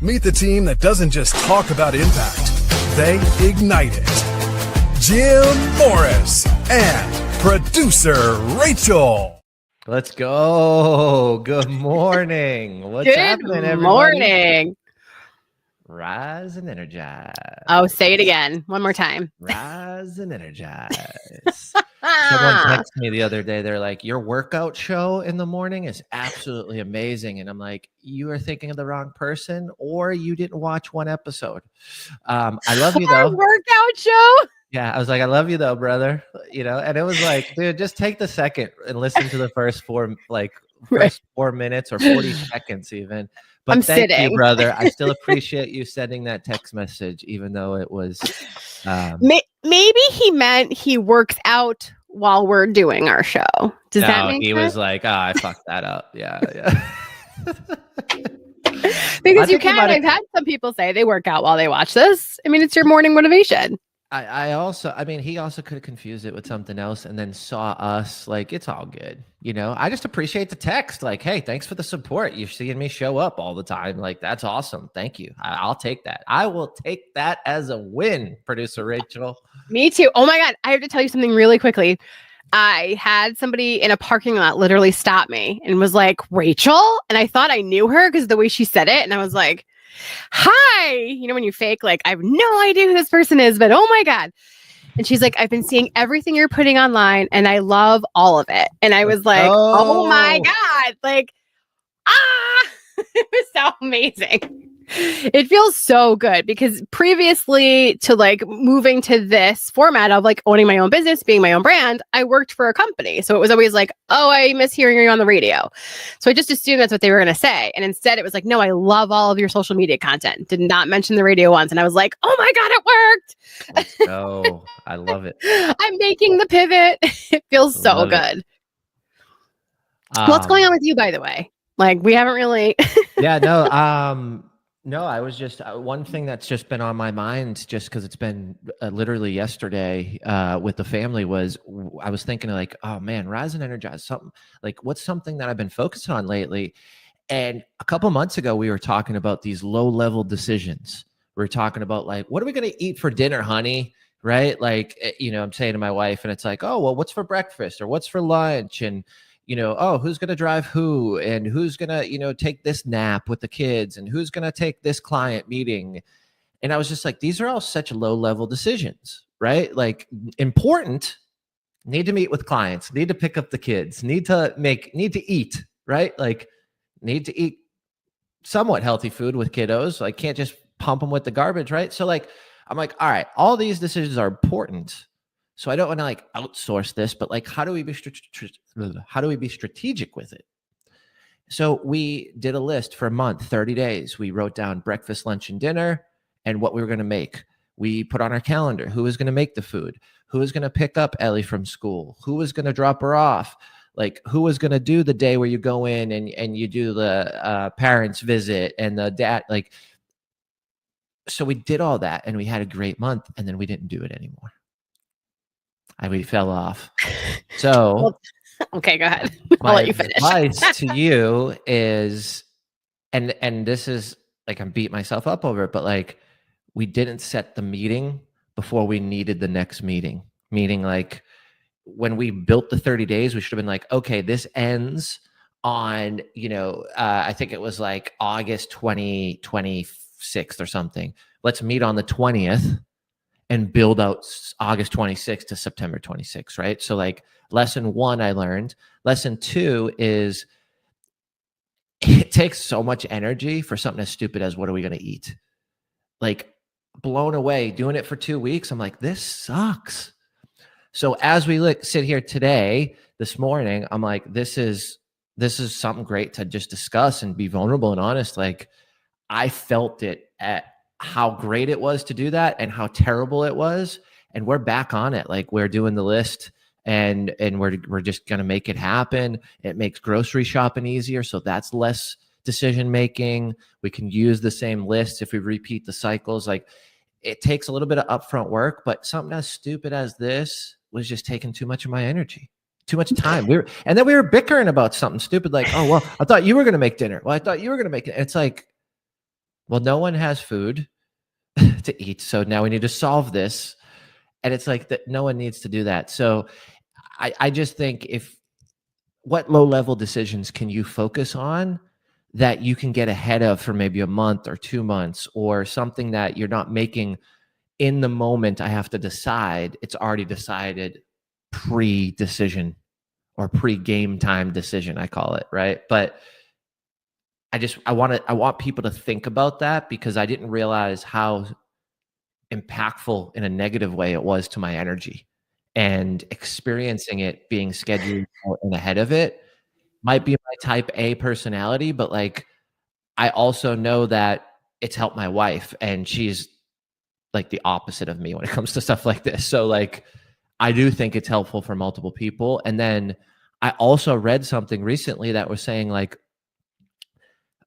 Meet the team that doesn't just talk about impact, they ignite it. Jim Morris and producer Rachel. Let's go. Good morning. What's happening, everybody? Good morning. Rise and energize. Oh, say it again. One more time. Rise and energize. Someone texted me the other day. They're like, your workout show in the morning is absolutely amazing. And I'm like, you are thinking of the wrong person, or you didn't watch one episode. I love you, though. Workout show? Yeah, I was like, I love you, though, brother. You know, and it was like, dude, just take the second and listen to the first four minutes or 40 seconds even. But I'm thank sitting. you, brother. I still appreciate you sending that text message, even though it was. Maybe he meant he works out while we're doing our show. Does that make sense? He was like, oh, I fucked that up. Yeah. Because you can. I've had some people say they work out while they watch this. I mean, it's your morning motivation. He also could have confused it with something else and then saw us. Like, it's all good. You know, I just appreciate the text. Like, hey, thanks for the support. You're seeing me show up all the time. Like, that's awesome. Thank you. I'll take that. I will take that as a win, producer Rachel. Me too. Oh my God. I have to tell you something really quickly. I had somebody in a parking lot literally stop me and was like, Rachel? And I thought I knew her because of the way she said it. And I was like, hi, you know, when you fake, like, I have no idea who this person is, but oh my God. And she's like, I've been seeing everything you're putting online and I love all of it. And I was like, oh my God, like, it was so amazing. It feels so good because previously to like moving to this format of like owning my own business, being my own brand, I worked for a company. So it was always like, oh, I miss hearing you on the radio. So I just assumed that's what they were going to say. And instead it was like, no, I love all of your social media content. Did not mention the radio once. And I was like, oh my God, it worked. Let's go. I love it. I'm making the pivot. It feels so good. What's going on with you, by the way? Like, we haven't really. No, I was just one thing that's just been on my mind just because it's been literally yesterday with the family was I was thinking like, oh man, Rise and Energize, something like what's something that I've been focused on lately. And a couple months ago, we were talking about these low level decisions. We were talking about like, what are we going to eat for dinner, honey? Right? Like, you know, I'm saying to my wife and it's like, oh, well, what's for breakfast or what's for lunch? And you know, oh, who's going to drive who and who's going to, you know, take this nap with the kids and who's going to take this client meeting. And I was just like, these are all such low level decisions, right? Like important, need to meet with clients, need to pick up the kids, need to eat, right? Like need to eat somewhat healthy food with kiddos. Like can't just pump them with the garbage, right? So like, I'm like, all right, all these decisions are important. So I don't want to like outsource this, but like, how do we be strategic with it? So we did a list for a month, 30 days. We wrote down breakfast, lunch, and dinner and what we were going to make. We put on our calendar, who was going to make the food, who was going to pick up Ellie from school, who was going to drop her off, like who was going to do the day where you go in and you do the parents visit and the dad, like, so we did all that and we had a great month and then we didn't do it anymore. We fell off. So, okay, go ahead. I'll let you finish. My advice to you is, and this is like I'm beating myself up over it, but like we didn't set the meeting before we needed the next meeting. Meaning, like when we built the 30 days, we should have been like, okay, this ends on I think it was like August 26th or something. Let's meet on the 20th. And build out August 26th to September 26th, right? So like lesson 1 I learned. Lesson 2 is it takes so much energy for something as stupid as what are we going to eat? Like blown away doing it for 2 weeks. I'm like, this sucks. So as we sit here today, this morning, I'm like, this is something great to just discuss and be vulnerable and honest. Like I felt it at how great it was to do that and how terrible it was. And we're back on it. Like we're doing the list and we're just going to make it happen. It makes grocery shopping easier. So that's less decision-making. We can use the same lists if we repeat the cycles. Like it takes a little bit of upfront work, but something as stupid as this was just taking too much of my energy, too much time. And then we were bickering about something stupid. Like, oh, well, I thought you were going to make dinner. Well, I thought you were going to make it. It's like, well, no one has food to eat. So now we need to solve this. And it's like that no one needs to do that. So I just think what low level decisions can you focus on that you can get ahead of for maybe a month or 2 months, or something that you're not making in the moment. I have to decide. It's already decided pre-decision or pre-game time decision, I call it, right? But I want people to think about that, because I didn't realize how impactful in a negative way it was to my energy, and experiencing it being scheduled out and ahead of it might be my type A personality, but like I also know that it's helped my wife, and she's like the opposite of me when it comes to stuff like this. So like I do think it's helpful for multiple people. And then I also read something recently that was saying like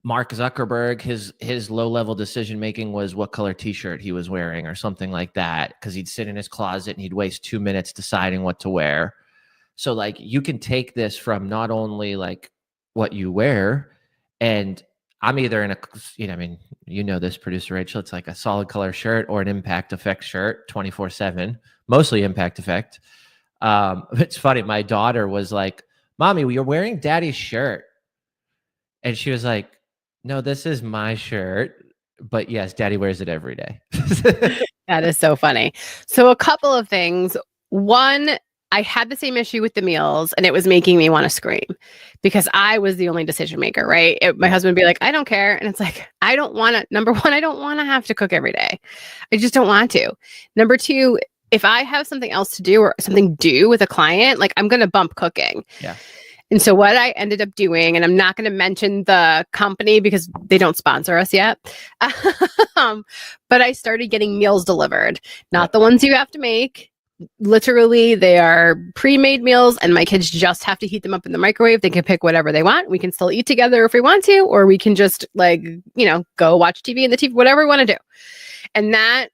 Mark Zuckerberg, his low level decision making was what color t-shirt he was wearing or something like that, because he'd sit in his closet and he'd waste 2 minutes deciding what to wear. So like you can take this from not only like what you wear, and I'm either in a, I mean, this, producer Rachel, it's like a solid color shirt or an impact effect shirt 24/7, mostly impact effect. It's funny. My daughter was like, Mommy, you're wearing daddy's shirt. And she was like, no, this is my shirt, but yes, daddy wears it every day. That is so funny. So a couple of things. One, I had the same issue with the meals, and it was making me want to scream because I was the only decision maker, right? My husband would be like, I don't care. And it's like, I don't want to, number one, I don't want to have to cook every day. I just don't want to. Number two, if I have something else to do or something due with a client, like I'm going to bump cooking. Yeah. And so what I ended up doing, and I'm not going to mention the company because they don't sponsor us yet, but I started getting meals delivered, not the ones you have to make. Literally, they are pre-made meals, and my kids just have to heat them up in the microwave. They can pick whatever they want. We can still eat together if we want to, or we can just go watch TV in the TV, whatever we want to do. And that,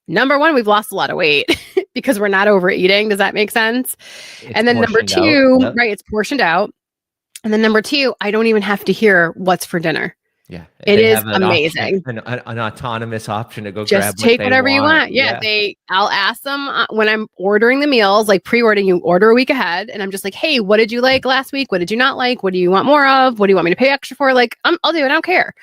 number one, we've lost a lot of weight because we're not overeating. Does that make sense? And then number two, right, it's portioned out. And then number two, I don't even have to hear what's for dinner. Yeah. It is amazing. An autonomous option to go just grab take whatever you want. Yeah. I'll ask them when I'm ordering the meals, like pre-ordering, you order a week ahead. And I'm just like, hey, what did you like last week? What did you not like? What do you want more of? What do you want me to pay extra for? Like, I'll do it. I don't care.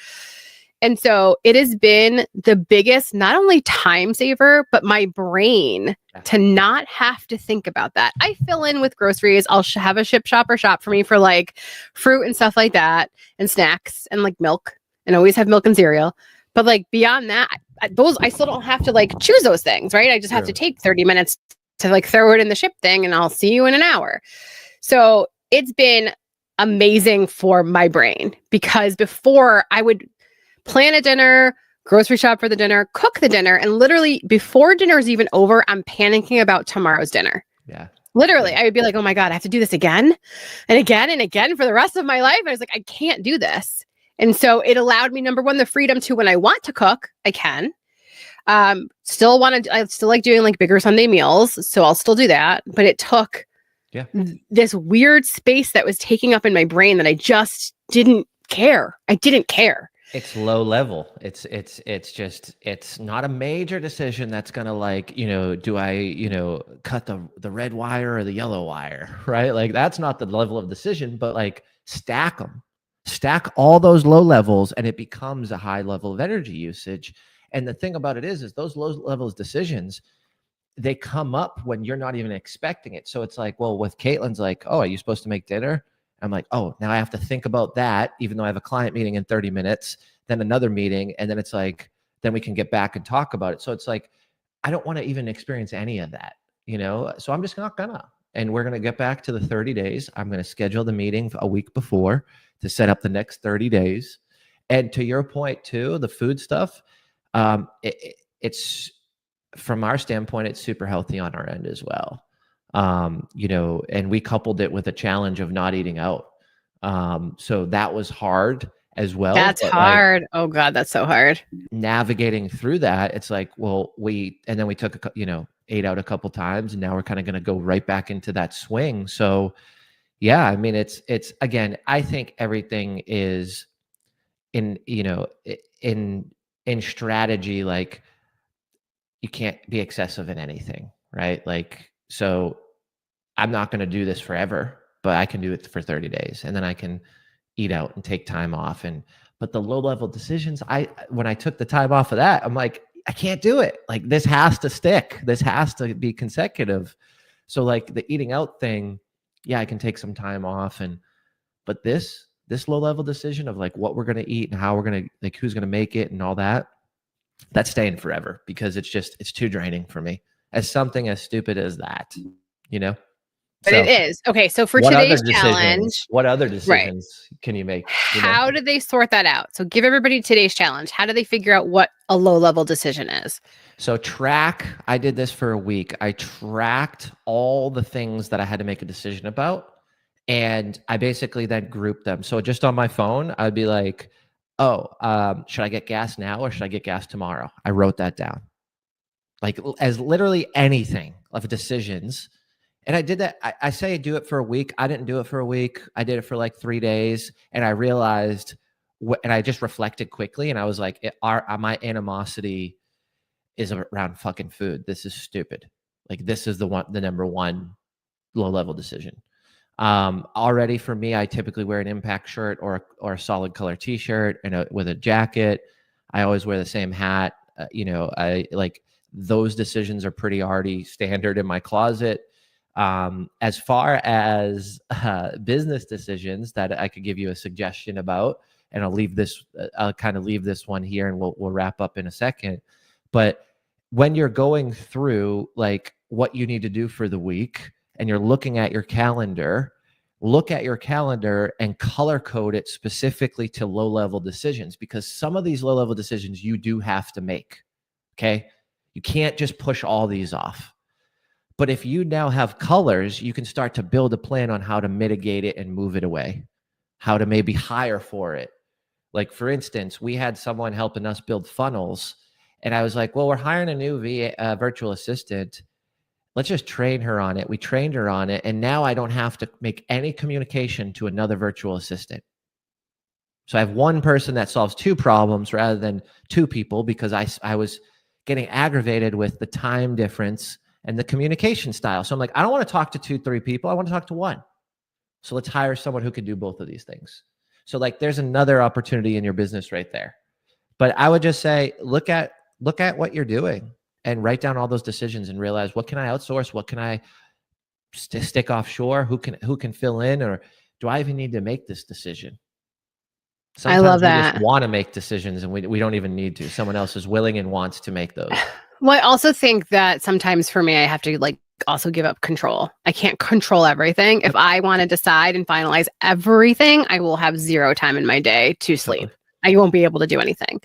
And so it has been the biggest, not only time saver, but my brain to not have to think about that. I fill in with groceries. I'll have a shop for me for like fruit and stuff like that, and snacks and like milk, and always have milk and cereal. But like beyond that, I still don't have to like choose those things, right? I just have to take 30 minutes to like throw it in the ship thing, and I'll see you in an hour. So it's been amazing for my brain, because before I would plan a dinner, grocery shop for the dinner, cook the dinner, and literally before dinner is even over, I'm panicking about tomorrow's dinner. Yeah. Literally, I would be like, oh my God, I have to do this again and again and again for the rest of my life. I was like, I can't do this. And so it allowed me, number one, the freedom to, when I want to cook, I can. I still like doing like bigger Sunday meals. So I'll still do that. But it took this weird space that was taking up in my brain that I just didn't care. I didn't care. It's low level. It's not a major decision that's going to like, do I, cut the red wire or the yellow wire, right? Like that's not the level of decision, but like stack all those low levels, and it becomes a high level of energy usage. And the thing about it is those low levels decisions, they come up when you're not even expecting it. So it's like, well, with Caitlin's like, oh, are you supposed to make dinner? I'm like, oh, now I have to think about that, even though I have a client meeting in 30 minutes, then another meeting. And then it's like, then we can get back and talk about it. So it's like, I don't want to even experience any of that, So I'm just not gonna. And we're going to get back to the 30 days. I'm going to schedule the meeting a week before to set up the next 30 days. And to your point too, the food stuff, it's from our standpoint, it's super healthy on our end as well. And we coupled it with a challenge of not eating out. So that was hard as well. That's hard. Like, oh God, that's so hard. Navigating through that, it's like, well, and then we took, ate out a couple times, and now we're kind of going to go right back into that swing. So yeah, I mean, it's again, I think everything is in strategy, like you can't be excessive in anything, right? Like, so I'm not going to do this forever, but I can do it for 30 days and then I can eat out and take time off. But the low level decisions, when I took the time off of that, I'm like, I can't do it. Like, this has to stick. This has to be consecutive. So like the eating out thing, yeah, I can take some time off, but this low level decision of like what we're going to eat and how we're going to, like, who's going to make it and all that, that's staying forever, because it's too draining for me, as something as stupid as that, you know? But it is. Okay, so for today's challenge, what other decisions can you make? How do they sort that out? So give everybody today's challenge. How do they figure out what a low level decision is? So I did this for a week. I tracked all the things that I had to make a decision about, and I basically then grouped them. So just on my phone, I'd be like, should I get gas now or should I get gas tomorrow? I wrote that down. Like, as literally anything of decisions. And I did that. I say I do it for a week. I didn't do it for a week. I did it for like 3 days. And I realized, and I just reflected quickly. And I was like, my animosity is around fucking food. This is stupid. Like, this is the number one low level decision. Already for me, I typically wear an impact shirt or a solid color t-shirt and with a jacket. I always wear the same hat. I like, those decisions are pretty already standard in my closet. As far as business decisions that I could give you a suggestion about, and I'll kind of leave this one here, and we'll wrap up in a second. But when you're going through like what you need to do for the week, and you're looking at your calendar, look at your calendar and color code it specifically to low level decisions, because some of these low level decisions you do have to make. Okay, you can't just push all these off. But if you now have colors, you can start to build a plan on how to mitigate it and move it away, how to maybe hire for it. Like, for instance, we had someone helping us build funnels, and I was like, well, we're hiring a new virtual assistant. Let's just train her on it. We trained her on it, and now I don't have to make any communication to another virtual assistant. So I have one person that solves two problems rather than two people, because I was getting aggravated with the time difference and the communication style. So I'm like, I don't want to talk to 2-3 people. I want to talk to one. So let's hire someone who can do both of these things. So like, there's another opportunity in your business right there. But I would just say, look at what you're doing and write down all those decisions and realize, what can I outsource? What can I stick offshore? Who can fill in? Or do I even need to make this decision? Sometimes I love that. We just want to make decisions, and we don't even need to. Someone else is willing and wants to make those. Well, I also think that sometimes for me, I have to like also give up control. I can't control everything. If I want to decide and finalize everything, I will have zero time in my day to sleep. I won't be able to do anything.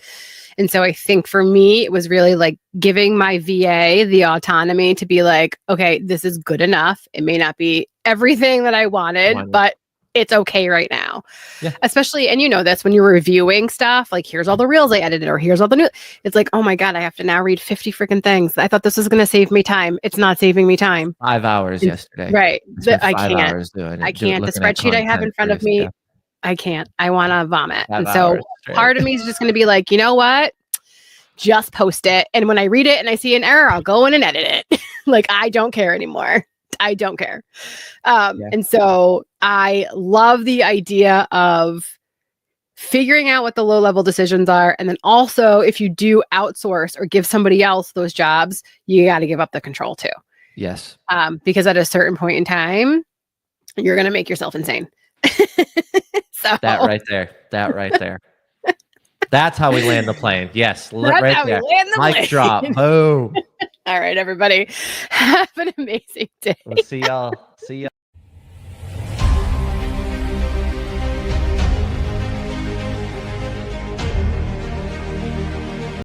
And so I think for me, it was really like giving my VA the autonomy to be like, okay, this is good enough. It may not be everything that I wanted, but it's okay right now. Yeah. Especially, and you know this, when you're reviewing stuff, like, here's all the reels I edited, or here's all the new, it's like, oh my God, I have to now read 50 freaking things. I thought this was going to save me time. It's not saving me time. 5 hours yesterday. Right. I can't. I can't. The spreadsheet I have in front of me, I can't. I want to vomit. And so part of me is just going to be like, you know what? Just post it. And when I read it and I see an error, I'll go in and edit it. Like, I don't care anymore. I don't care. And so I love the idea of figuring out what the low level decisions are. And then also, if you do outsource or give somebody else those jobs, you got to give up the control too. Yes. Because at a certain point in time, you're going to make yourself insane. So that right there. That's how we land the plane. Yes. That's right how there. we land the plane. Mic drop. Boom. All right, everybody. Have an amazing day. We'll see y'all.